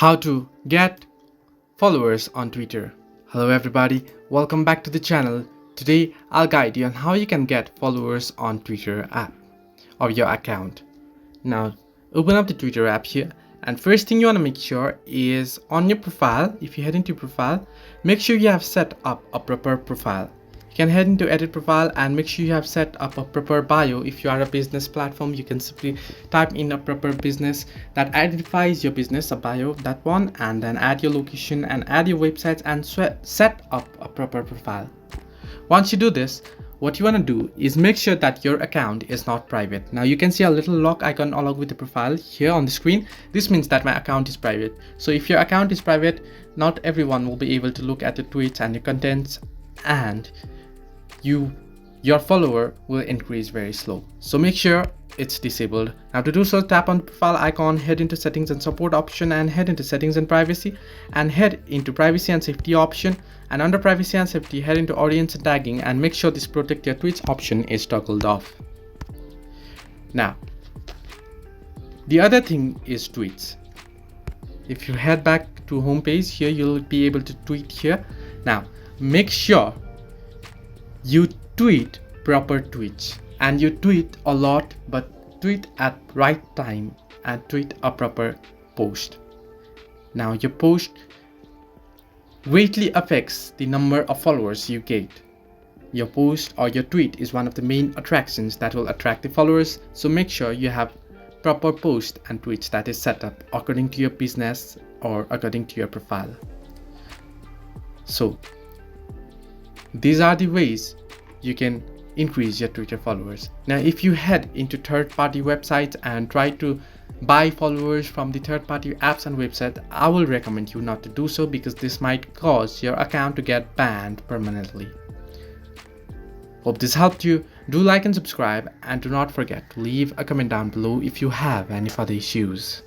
How to get followers on Twitter. Hello everybody, welcome back to the channel. Today I'll guide you on how you can get followers on Twitter app or your account. Now open up the Twitter app here, and first thing you want to make sure is on your profile. If you head into profile, make sure you have set up a proper profile. You can head into edit profile and make sure you have set up a proper bio. If you are a business platform, you can simply type in a proper business that identifies your business, a bio, that one, and then add your location and add your websites and set up a proper profile. Once you do this, what you want to do is make sure that your account is not private. Now you can see a little lock icon along with the profile here on the screen. This means that my account is private. So if your account is private, not everyone will be able to look at your tweets and your contents, and your follower will increase very slow. So make sure it's disabled. Now to do so, tap on the profile icon, head into settings and support option, and head into settings and privacy, and head into privacy and safety option, and under privacy and safety head into audience and tagging, and make sure this protect your tweets option is toggled off. Now the other thing is tweets. If you head back to home page here, you'll be able to tweet here. Now make sure you tweet proper tweets, and you tweet a lot, but tweet at right time and tweet a proper post. Now your post greatly affects the number of followers you get. Your post or your tweet is one of the main attractions that will attract the followers, so make sure you have proper post and tweets that is set up according to your business or according to your profile. So these are the ways you can increase your Twitter followers. Now if you head into third-party websites and try to buy followers from the third-party apps and websites, I will recommend you not to do so, because this might cause your account to get banned permanently. Hope this helped you. Do like and subscribe, and do not forget to leave a comment down below if you have any further issues.